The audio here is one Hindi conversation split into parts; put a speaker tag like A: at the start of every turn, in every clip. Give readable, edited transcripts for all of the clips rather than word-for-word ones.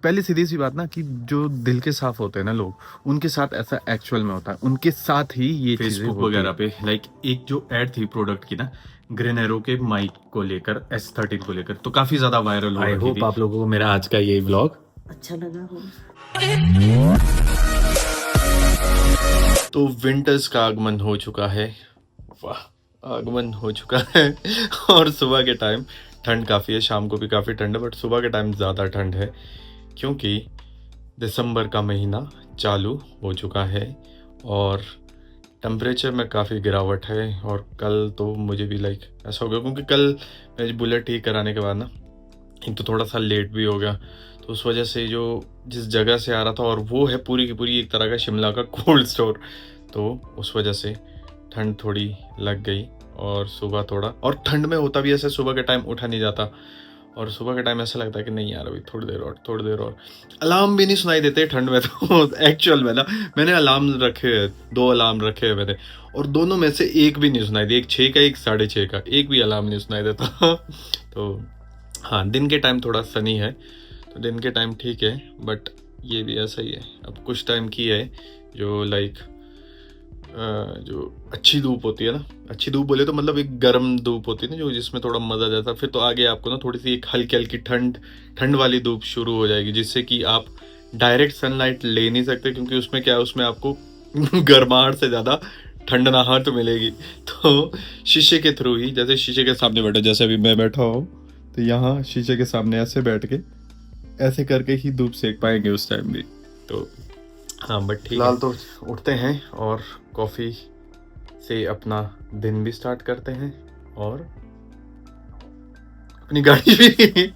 A: पहले सीधी सी बात ना कि जो दिल के साफ होते हैं ना लोग, उनके साथ ऐसा एक्चुअल में होता है, उनके साथ ही ये चीजें
B: फेसबुक
A: होती
B: वगैरह
A: हैं।
B: पे लाइक एक जो एड थी प्रोडक्ट की ना, ग्रीन एरो के माइक को लेकर, S13 को लेकर, तो काफी ज्यादा वायरल हो
A: आई
B: रही
A: होप
B: थी।
A: आप लोगों को मेरा आज का ये व्लॉग
C: अच्छा लगा हो।
B: तो विंटर्स का आगमन हो चुका है। वाह, आगमन हो चुका है। और सुबह के टाइम ठंड काफ़ी है, शाम को भी काफ़ी ठंड है, बट सुबह के टाइम ज़्यादा ठंड है क्योंकि दिसंबर का महीना चालू हो चुका है और टेम्परेचर में काफ़ी गिरावट है। और कल तो मुझे भी लाइक ऐसा हो गया क्योंकि कल मेरी बुलेट ठीक कराने के बाद ना एक तो थोड़ा सा लेट भी हो गया, तो उस वजह से जो जिस जगह से आ रहा था, और वो है पूरी की पूरी एक तरह का शिमला का कोल्ड स्टोर, तो उस वजह से ठंड थोड़ी लग गई। और सुबह थोड़ा, और ठंड में होता भी ऐसे, सुबह के टाइम उठा नहीं जाता, और सुबह के टाइम ऐसा लगता है कि नहीं यार अभी थोड़ी देर और, थोड़ी देर और। अलार्म भी नहीं सुनाई देते ठंड में तो एक्चुअल में ना मैंने अलार्म रखे हैं, 2 अलार्म रखे हैं मैंने, और दोनों में से एक भी नहीं सुनाई दी, एक 6 का एक 6:30 का, एक भी अलार्म नहीं सुनाई देता। तो हाँ, दिन के टाइम थोड़ा सनी है, तो दिन के टाइम ठीक है, बट ये भी ऐसा ही है। अब कुछ टाइम की है जो लाइक जो अच्छी धूप होती है ना, अच्छी धूप बोले तो मतलब एक गर्म धूप होती है ना, जो जिसमें थोड़ा मज़ा आ जाता है, फिर तो आगे आपको ना थोड़ी सी एक हल्की हल्की ठंड वाली धूप शुरू हो जाएगी, जिससे कि आप डायरेक्ट सनलाइट ले नहीं सकते, क्योंकि उसमें क्या है, उसमें आपको गर्माहट से ज़्यादा ठंडनाहट मिलेगी। तो शीशे के थ्रू ही, जैसे शीशे के सामने बैठो, जैसे अभी मैं बैठा हूँ, तो यहाँ शीशे के सामने ऐसे बैठ के ऐसे करके ही धूप सेक पाएंगे उस टाइम भी। तो हाँ, बट ठीक है, फिलहाल तो उठते हैं और कॉफ़ी से अपना दिन भी स्टार्ट करते हैं और अपनी गाड़ी भी।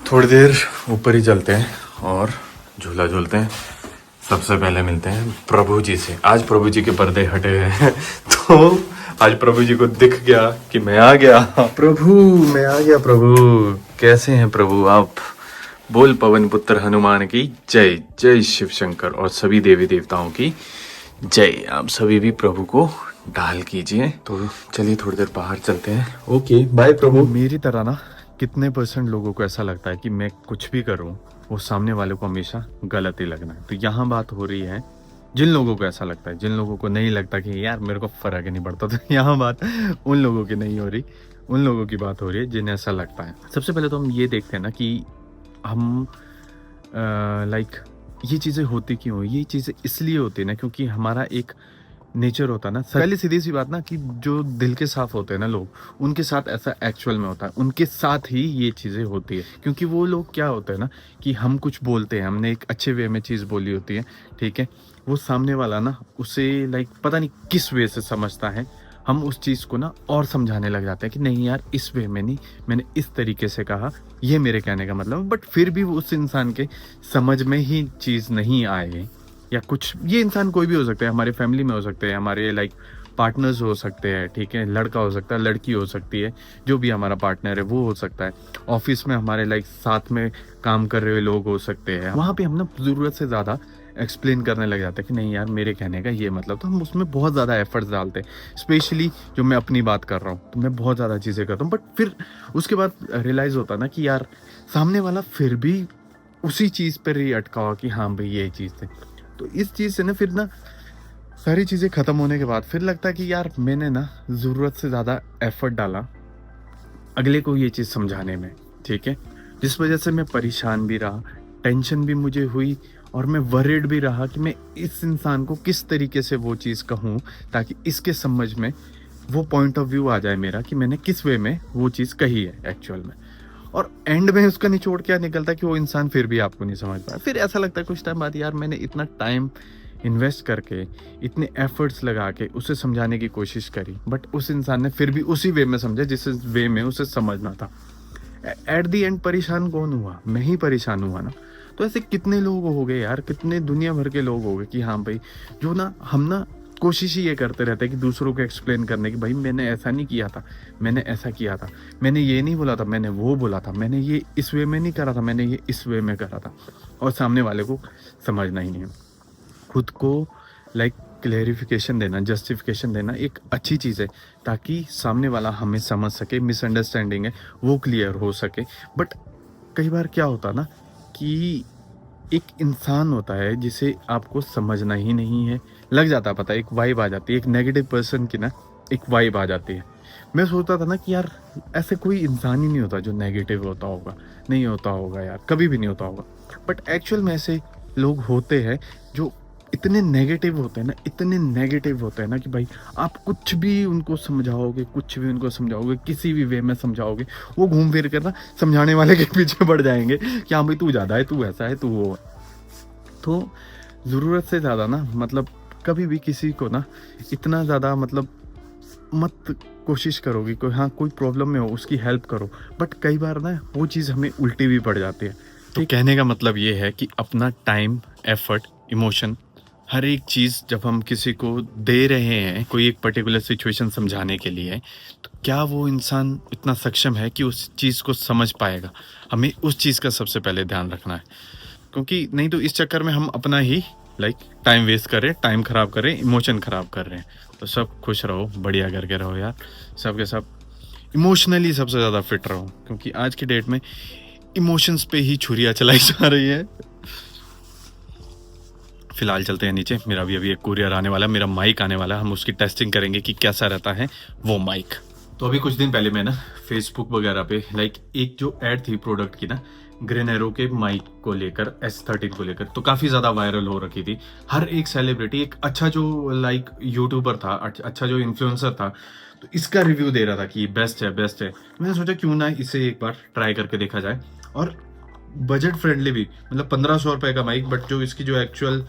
B: थोड़ी देर ऊपर ही चलते हैं और झूला झूलते हैं। सबसे पहले मिलते हैं प्रभु जी से। आज प्रभु जी के पर्दे हटे हुए हैं, तो आज प्रभु जी को दिख गया कि मैं आ गया। प्रभु, मैं आ गया प्रभु। कैसे हैं प्रभु आप? बोल पवन पुत्र हनुमान की जय। जय शिव शंकर और सभी देवी देवताओं की जय। आप सभी भी प्रभु को डाल कीजिए। तो चलिए थोड़ी देर बाहर चलते हैं। ओके बाय प्रभु।
A: मेरी तरह ना कितने % लोगों को ऐसा लगता है कि मैं कुछ भी करूं वो सामने वाले को हमेशा गलत ही लगना है। तो यहाँ बात हो रही है जिन लोगों को ऐसा लगता है, जिन लोगों को नहीं लगता कि यार मेरे को फर्क ही नहीं पड़ता, तो यहाँ बात उन लोगों की नहीं हो रही, उन लोगों की बात हो रही है जिन्हें ऐसा लगता है। सबसे पहले तो हम ये देखते हैं ना कि हम लाइक ये चीज़ें होती क्यों, ये चीज़ें इसलिए होती है ना क्योंकि हमारा एक नेचर होता है ना। पहले सीधी सी बात ना कि जो दिल के साफ होते हैं ना लोग, उनके साथ ऐसा एक्चुअल में होता है, उनके साथ ही ये चीज़ें होती है। क्योंकि वो लोग क्या होता है ना कि हम कुछ बोलते हैं, हमने एक अच्छे वे में चीज़ बोली होती है, ठीक है, वो सामने वाला ना उसे लाइक पता नहीं किस वे से समझता है, हम उस चीज़ को ना और समझाने लग जाते हैं कि नहीं यार इस वे में नहीं, मैंने इस तरीके से कहा, ये मेरे कहने का मतलब। बट फिर भी उस इंसान के समझ में ही चीज़ नहीं आए, या कुछ, ये इंसान कोई भी हो सकता है, हमारे फैमिली में हो सकते हैं, हमारे लाइक पार्टनर्स हो सकते हैं, ठीक है, लड़का हो सकता है, लड़की हो सकती है, जो भी हमारा पार्टनर है वो हो सकता है, ऑफिस में हमारे लाइक साथ में काम कर रहे हुए लोग हो सकते हैं। वहाँ पे हम ना ज़रूरत से ज़्यादा एक्सप्लेन करने लग जाते हैं कि नहीं यार मेरे कहने का ये मतलब, तो हम उसमें बहुत ज़्यादा एफर्ट्स डालते हैं। स्पेशली जो मैं अपनी बात कर रहा हूँ तो मैं बहुत ज़्यादा चीज़ें करता हूँ, बट फिर उसके बाद रियलाइज़ होता है ना कि यार सामने वाला फिर भी उसी चीज़ पर ही अटका हुआ कि हाँ भाई ये चीज़ है। तो इस चीज़ से ना फिर ना सारी चीज़ें ख़त्म होने के बाद फिर लगता है कि यार मैंने ना ज़रूरत से ज़्यादा एफर्ट डाला अगले को ये चीज़ समझाने में, ठीक है, जिस वजह से मैं परेशान भी रहा, टेंशन भी मुझे हुई, और मैं वरीड भी रहा कि मैं इस इंसान को किस तरीके से वो चीज़ कहूँ ताकि इसके समझ में वो पॉइंट ऑफ व्यू आ जाए मेरा कि मैंने किस वे में वो चीज़ कही है एक्चुअल में। और एंड में उसका निचोड़ क्या निकलता है कि वो इंसान फिर भी आपको नहीं समझ पाया। फिर ऐसा लगता है कुछ टाइम बाद यार मैंने इतना टाइम इन्वेस्ट करके, इतने एफर्ट्स लगा के उसे समझाने की कोशिश करी, बट उस इंसान ने फिर भी उसी वे में समझा जिस वे में उसे समझना था। एट दी एंड परेशान कौन हुआ? मैं ही परेशान हुआ ना। तो ऐसे कितने लोग हो गए यार, कितने दुनिया भर के लोग हो गए कि हाँ भाई, जो ना हम ना कोशिश ही ये करते रहते हैं कि दूसरों को एक्सप्लेन करने की, भाई मैंने ऐसा नहीं किया था, मैंने ऐसा किया था, मैंने ये नहीं बोला था, मैंने वो बोला था, मैंने ये इस वे में नहीं करा था, मैंने ये इस वे में करा था, और सामने वाले को समझना ही नहीं है। खुद को लाइक क्लेरिफिकेशन देना, जस्टिफिकेशन देना एक अच्छी चीज़ है, ताकि सामने वाला हमें समझ सके, मिसअंडरस्टैंडिंग है वो क्लियर हो सके। बट कई बार क्या होता ना कि एक इंसान होता है जिसे आपको समझना ही नहीं है, लग जाता पता है, एक वाइब आ जाती है, एक नेगेटिव पर्सन की ना एक वाइब आ जाती है। मैं सोचता था ना कि यार ऐसे कोई इंसान ही नहीं होता जो नेगेटिव होता होगा, नहीं होता होगा यार, कभी भी नहीं होता होगा। बट एक्चुअल में ऐसे लोग होते हैं जो इतने नेगेटिव होते हैं ना, इतने नेगेटिव होते हैं ना कि भाई आप कुछ भी उनको समझाओगे, कुछ भी उनको समझाओगे, किसी भी वे में समझाओगे, वो घूम फिर कर ना समझाने वाले के पीछे बढ़ जाएंगे कि हाँ भाई तू ज़्यादा है, तू ऐसा है, तू वो है। तो ज़रूरत से ज़्यादा ना मतलब कभी भी किसी को ना इतना ज़्यादा मतलब मत कोशिश करोगे कोई, हाँ कोई प्रॉब्लम में हो उसकी हेल्प करो, बट कई बार ना वो चीज़ हमें उल्टी भी पड़ जाती है। तो कहने का मतलब ये है कि अपना टाइम, एफर्ट, इमोशन, हर एक चीज़ जब हम किसी को दे रहे हैं कोई एक पर्टिकुलर सिचुएशन समझाने के लिए, तो क्या वो इंसान इतना सक्षम है कि उस चीज़ को समझ पाएगा? हमें उस चीज़ का सबसे पहले ध्यान रखना है, क्योंकि नहीं तो इस चक्कर में हम अपना ही टाइम वेस्ट कर रहे हैं, टाइम ख़राब कर रहे हैं, इमोशन ख़राब कर रहे हैं। तो सब खुश रहो, बढ़िया करके रहो यार, सब के सब इमोशनली सबसे ज़्यादा फिट रहो, क्योंकि आज की डेट में इमोशंस पे ही छुरियाँ चलाई जा रही है। फिलहाल चलते हैं नीचे, मेरा भी अभी एक कुरियर आने वाला है, मेरा माइक आने वाला है, हम उसकी टेस्टिंग करेंगे कि कैसा रहता है वो माइक। तो अभी कुछ दिन पहले मैं ना फेसबुक वगैरह पे एक जो ऐड थी प्रोडक्ट की ना, ग्रीन एरो के माइक को लेकर, S13 को लेकर, तो काफ़ी ज़्यादा वायरल हो रखी थी। हर एक सेलिब्रिटी, एक अच्छा जो यूट्यूबर था, अच्छा जो इन्फ्लुएंसर था, तो इसका रिव्यू दे रहा था कि बेस्ट है, बेस्ट है। मैंने सोचा क्यों ना इसे एक बार ट्राई करके देखा जाए, और बजट फ्रेंडली भी, मतलब 1500 रुपये का माइक, बट जो इसकी जो एक्चुअल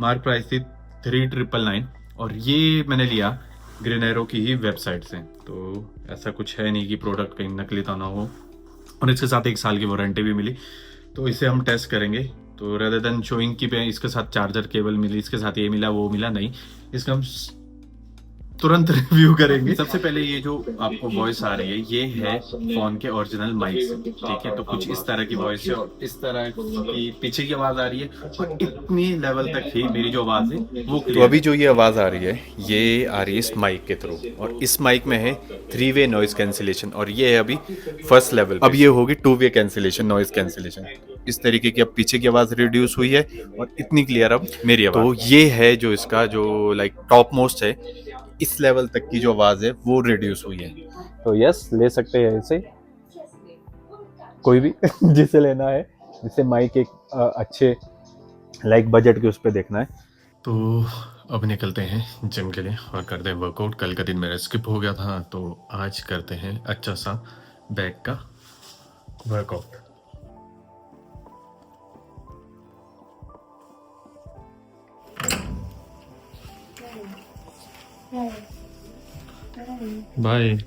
A: मार्क प्राइस थी 3999, और ये मैंने लिया ग्रीन एरो की ही वेबसाइट से। तो ऐसा कुछ है नहीं कि प्रोडक्ट कहीं नकली तो ना हो, और इसके साथ 1 साल की वारंटी भी मिली। तो इसे हम टेस्ट करेंगे। तो रेदर देन शोइंग की इसके साथ चार्जर केबल मिली, इसके साथ ये मिला, वो मिला, नहीं, इसका हम तुरंत रिव्यू करेंगे। सबसे पहले ये जो आपको वॉइस आ रही है ये है फोन के ओरिजिनल माइक से, ठीक है। तो कुछ इस तरह की वॉइस है, और इस तरह की पीछे की आवाज आ रही है, और इतनी लेवल तक ही मेरी जो आवाज है वो क्लियर। तो अभी जो ये आवाज आ रही है ये आ रही है इस माइक के थ्रू, और इस माइक में है 3-वे नॉइज कैंसिलेशन, और ये है अभी फर्स्ट लेवल। अब ये होगी 2-वे कैंसिलेशन, नॉइज कैंसिलेशन। इस तरीके की अब पीछे की आवाज रिड्यूस हुई है, और इतनी क्लियर अब मेरी आवाज। तो ये है जो इसका जो टॉप मोस्ट है, इस लेवल तक की जो आवाज है वो रिड्यूस हुई है।
C: तो यस, ले सकते हैं इसे कोई भी जिसे लेना है, जिसे माइक एक अच्छे बजट के उस पे देखना है।
A: तो अब निकलते हैं जिम के लिए और करते हैं वर्कआउट। कल का दिन मेरा स्किप हो गया था, तो आज करते हैं अच्छा सा बैक का वर्कआउट। बाय।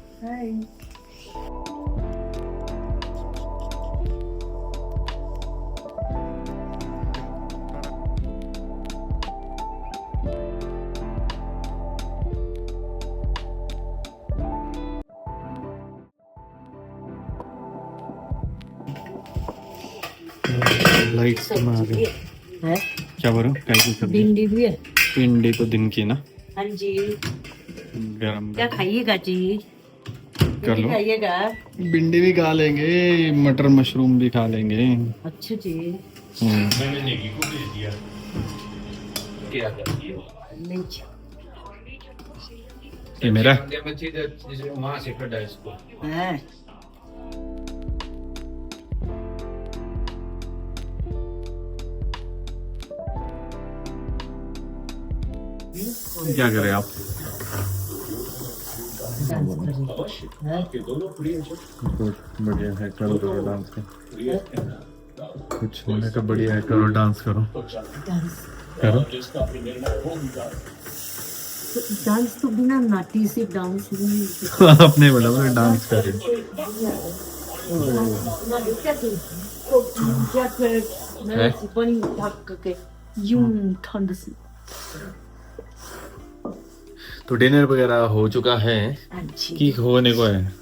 A: लाइट्स तो मार रही
D: है।
A: क्या बोलो? कैसी सब्जी?
D: भिंडी भी है।
A: भिंडी तो दिन की ना,
D: हाँ जी।
A: गरम
D: क्या खाइएगा जी?
A: कर लो।
D: खाइएगा?
A: भिंडी भी खा लेंगे, मटर मशरूम भी खा लेंगे।
D: अच्छा जी।
A: मैंने नेगी को भेज दिया। क्या करती हो?
D: नहीं।
A: ये मेरा
E: वहाँ से कटा इसको।
D: हाँ।
A: क्या करें आप? बढ़िया है, करो करो डांस करो। कुछ होने का बढ़िया है, करो डांस करो करो।
D: डांस तो बिना नाटी से डांस नहीं।
A: अपने बड़ा बड़ा डांस करे। तो डिनर वगैरह हो चुका है कि होने को है,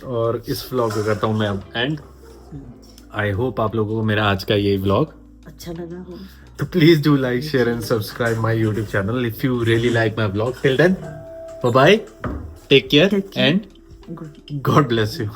A: और इस व्लॉग को करता हूँ मैं अब एंड। आई होप आप लोगों को मेरा आज का ये व्लॉग
D: अच्छा लगा हो।
A: तो please do like share and subscribe my YouTube channel if you really like my blog. Till then bye bye, take care
D: Take care.
A: And
D: Good.
A: God bless you.